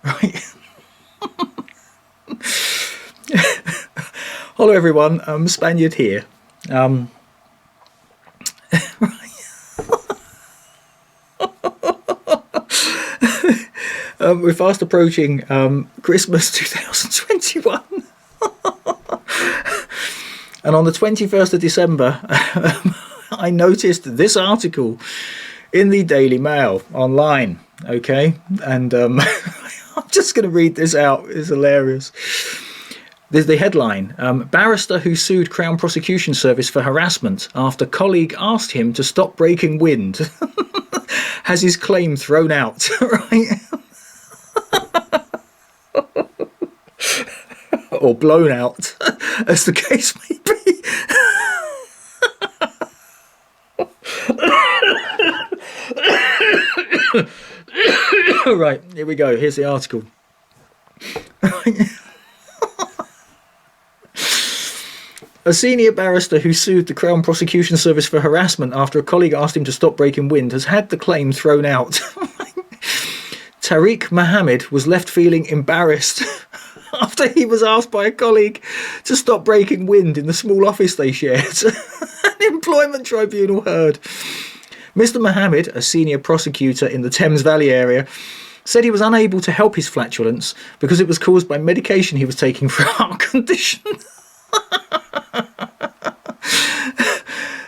right? Hello everyone, Spaniard here. We're fast approaching Christmas 2021. And on the 21st of December, I noticed this article in the Daily Mail online, okay? And I'm just going to read this out. It's hilarious. There's the headline, barrister who sued Crown Prosecution Service for harassment after colleague asked him to stop breaking wind has his claim thrown out, right? Or blown out, as the case may be. Right, here we go. Here's the article. A senior barrister who sued the Crown Prosecution Service for harassment after a colleague asked him to stop breaking wind has had the claim thrown out. Tariq Mohammed was left feeling embarrassed after he was asked by a colleague to stop breaking wind in the small office they shared. An employment tribunal heard. Mr. Mohammed, a senior prosecutor in the Thames Valley area, said he was unable to help his flatulence because it was caused by medication he was taking for a heart condition.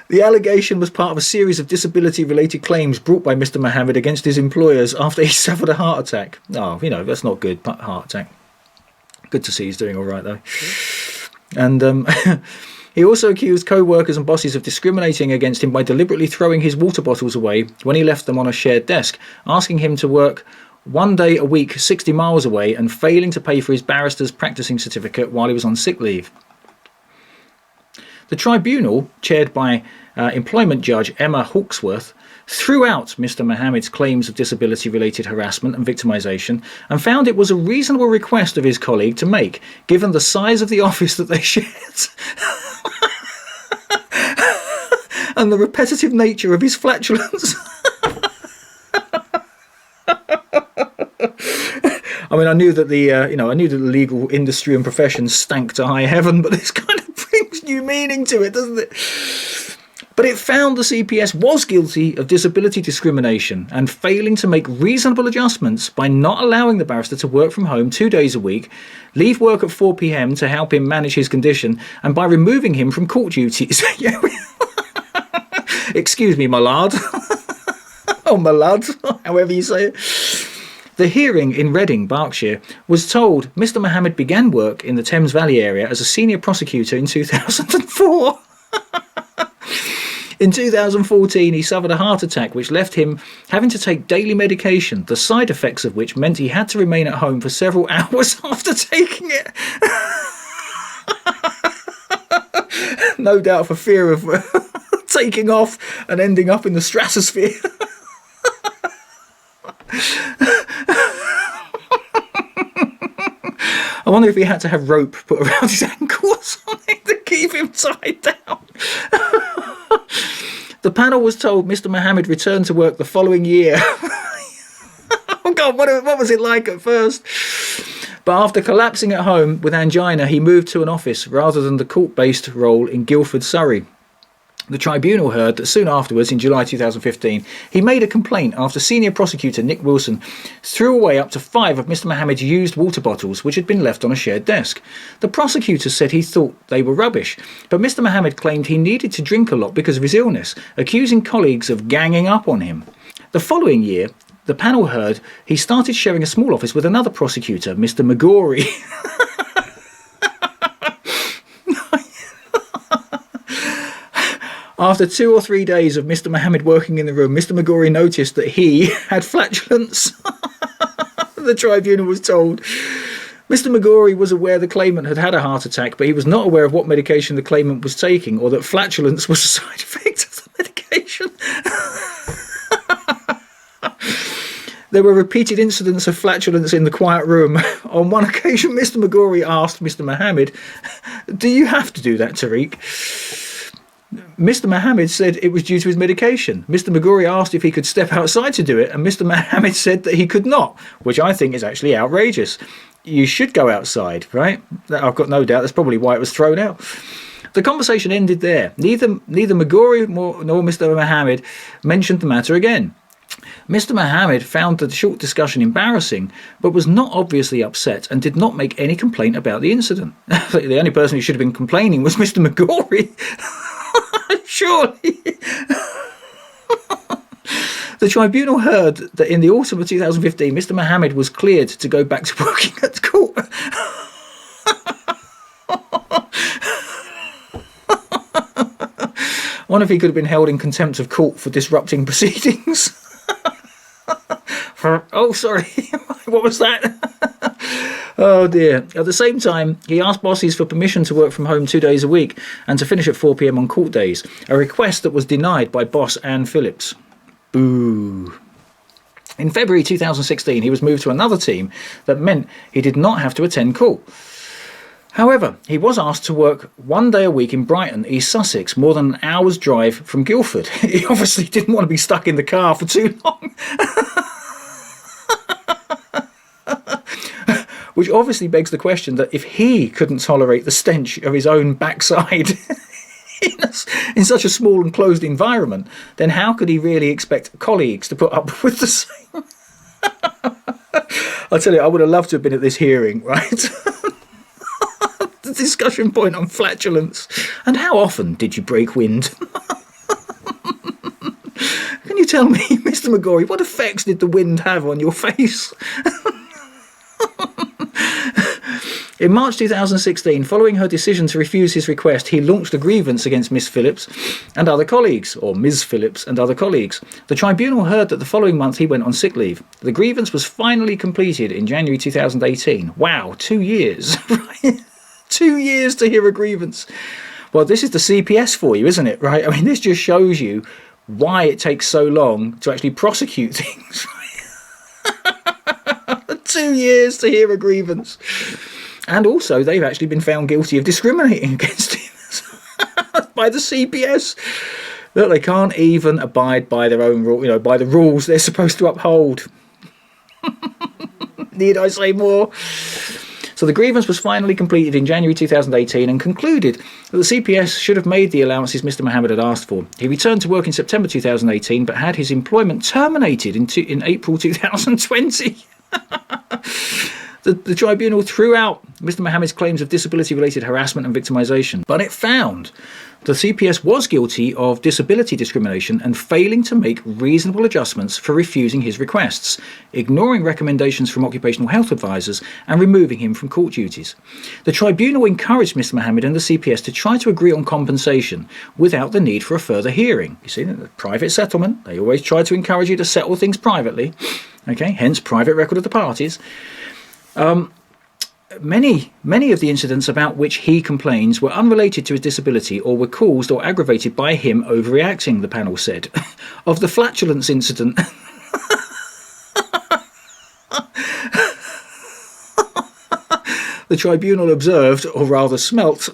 The allegation was part of a series of disability-related claims brought by Mr. Mohammed against his employers after he suffered a heart attack. Oh, you know, that's not good, but heart attack. Good to see he's doing all right, though. And he also accused co-workers and bosses of discriminating against him by deliberately throwing his water bottles away when he left them on a shared desk, asking him to work 1 day a week 60 miles away and failing to pay for his barrister's practicing certificate while he was on sick leave. The tribunal, chaired by employment judge Emma Hawksworth, threw out Mr. Mohammed's claims of disability-related harassment and victimisation and found it was a reasonable request of his colleague to make, given the size of the office that they shared and the repetitive nature of his flatulence. I mean, I knew that the legal industry and profession stank to high heaven, but this kind of brings new meaning to it, doesn't it? But it found the CPS was guilty of disability discrimination and failing to make reasonable adjustments by not allowing the barrister to work from home 2 days a week, leave work at 4 p.m. to help him manage his condition, and by removing him from court duties. Excuse me, my lad. Oh, my lad, however you say it. The hearing in Reading, Berkshire, was told Mr. Mohammed began work in the Thames Valley area as a senior prosecutor in 2004. In 2014, he suffered a heart attack which left him having to take daily medication, the side effects of which meant he had to remain at home for several hours after taking it. No doubt for fear of taking off and ending up in the stratosphere. I wonder if he had to have rope put around his ankle or something to keep him tied down. The panel was told Mr. Mohammed returned to work the following year. Oh God, what was it like at first? But after collapsing at home with angina, he moved to an office rather than the court-based role in Guildford, Surrey. The tribunal heard that soon afterwards, in July 2015, he made a complaint after senior prosecutor Nick Wilson threw away up to 5 of Mr. Mohammed's used water bottles which had been left on a shared desk. The prosecutor said he thought they were rubbish, but Mr. Mohammed claimed he needed to drink a lot because of his illness, accusing colleagues of ganging up on him. The following year, the panel heard he started sharing a small office with another prosecutor, Mr. McGorry. After 2 or 3 days of Mr. Mohammed working in the room, Mr. McGorry noticed that he had flatulence. The tribunal was told. Mr. McGorry was aware the claimant had had a heart attack, but he was not aware of what medication the claimant was taking or that flatulence was a side effect of the medication. There were repeated incidents of flatulence in the quiet room. On one occasion, Mr. McGorry asked Mr. Mohammed, "Do you have to do that, Tariq?" Mr. Mohammed said it was due to his medication. Mr. Maguri asked if he could step outside to do it, and Mr. Mohammed said that he could not, which I think is actually outrageous. You should go outside, right? I've got no doubt that's probably why it was thrown out. The conversation ended there. Neither Maguri nor Mr. Mohammed mentioned the matter again. Mr. Mohammed found the short discussion embarrassing, but was not obviously upset and did not make any complaint about the incident. The only person who should have been complaining was Mr. Maguri. Surely. The tribunal heard that in the autumn of 2015, Mr. Mohammed was cleared to go back to working at court. I wonder if he could have been held in contempt of court for disrupting proceedings. Oh, sorry. What was that? Oh, dear. At the same time, he asked bosses for permission to work from home 2 days a week and to finish at 4 p.m. on court days, a request that was denied by boss Anne Phillips. Boo. In February 2016, he was moved to another team that meant he did not have to attend court. However, he was asked to work 1 day a week in Brighton, East Sussex, more than an hour's drive from Guildford. He obviously didn't want to be stuck in the car for too long. Which obviously begs the question that if he couldn't tolerate the stench of his own backside in such a small and closed environment, then how could he really expect colleagues to put up with the same? I'll tell you, I would have loved to have been at this hearing, right? The discussion point on flatulence. And how often did you break wind? Can you tell me, Mr. Maguri, what effects did the wind have on your face? In March 2016, following her decision to refuse his request, he launched a grievance against Miss Phillips and other colleagues, or Ms. Phillips and other colleagues. The tribunal heard that the following month he went on sick leave. The grievance was finally completed in January 2018. Wow, 2 years. 2 years to hear a grievance. Well, this is the CPS for you, isn't it? Right? I mean, this just shows you why it takes so long to actually prosecute things. 2 years to hear a grievance. And also, they've actually been found guilty of discriminating against him by the CPS. Look, they can't even abide by their own rule, by the rules they're supposed to uphold. Need I say more? So the grievance was finally completed in January 2018 and concluded that the CPS should have made the allowances Mr. Mohammed had asked for. He returned to work in September 2018 but had his employment terminated in April 2020. The tribunal threw out Mr. Mohammed's claims of disability-related harassment and victimisation, but it found the CPS was guilty of disability discrimination and failing to make reasonable adjustments for refusing his requests, ignoring recommendations from occupational health advisors and removing him from court duties. The tribunal encouraged Mr. Mohammed and the CPS to try to agree on compensation without the need for a further hearing. You see, the private settlement, they always try to encourage you to settle things privately, okay, hence private record of the parties. Many of the incidents about which he complains were unrelated to his disability or were caused or aggravated by him overreacting, the panel said. Of the flatulence incident, the tribunal observed, or rather smelt,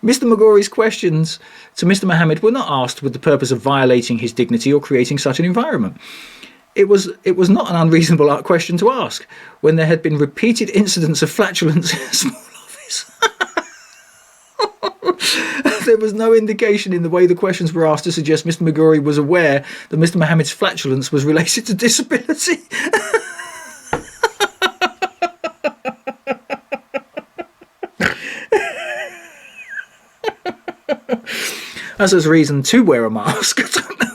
Mr. Maguri's questions to Mr. Mohammed were not asked with the purpose of violating his dignity or creating such an environment. It was not an unreasonable question to ask when there had been repeated incidents of flatulence in a small office. There was no indication in the way the questions were asked to suggest Mr. Maguri was aware that Mr. Mohammed's flatulence was related to disability. As there's reason to wear a mask. I don't know.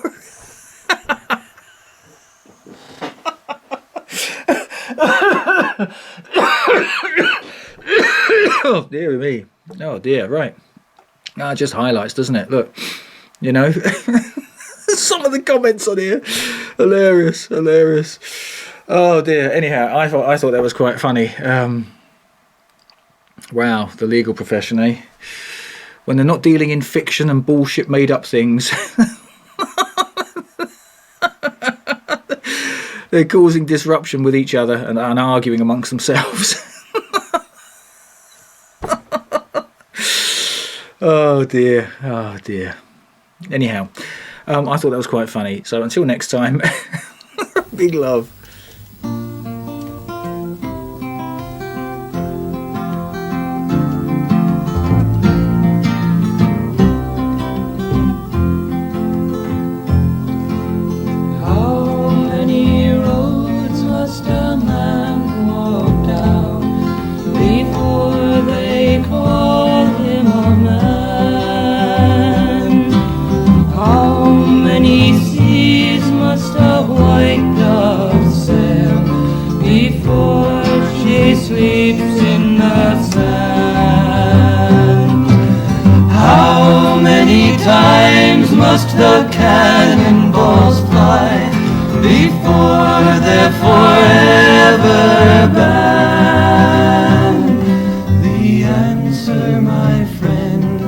Oh, dear me. Oh, dear, right. It just highlights, doesn't it? Look, some of the comments on here. Hilarious. Oh, dear. Anyhow, I thought that was quite funny. Wow, the legal profession, eh? When they're not dealing in fiction and bullshit made-up things. They're causing disruption with each other and arguing amongst themselves. Oh dear. Oh dear. Anyhow, I thought that was quite funny. So until next time, big love. How many roads must a man walk down before they call him a man? How many seas must a white dove sail before she sleeps in the sand? How many times must the cannonballs fly before they're forever banned? The answer, my friend,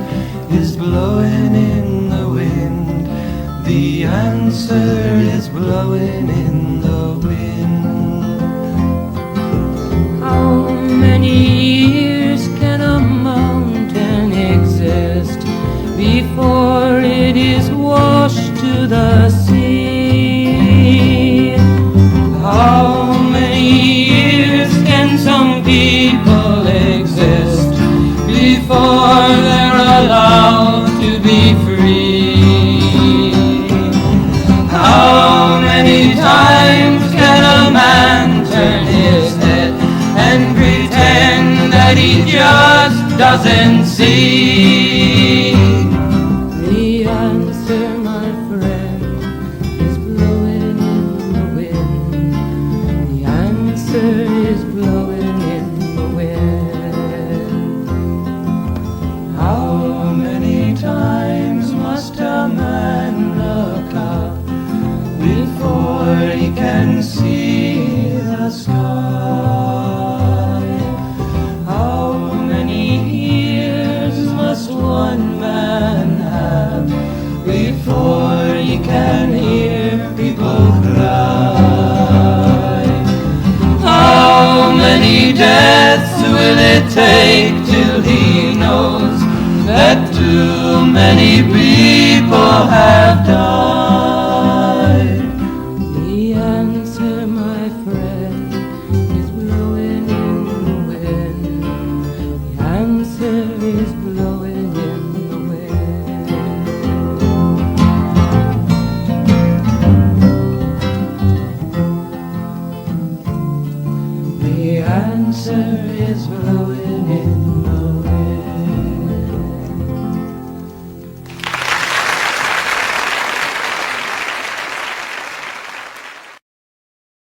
is blowing in the wind. The answer is blowing in the wind. How many years can a mountain exist before it is washed to the sea? How many years can some people exist before they're allowed to be free? How many times can a man turn his head and pretend that he just doesn't see? The answer, my friend, is blowing in the wind. The answer is blowing in the wind. How many times must a man look up before he can see the sky? How many years must one man have before he can hear people cry? How many deaths will it take till he knows that too many people have died?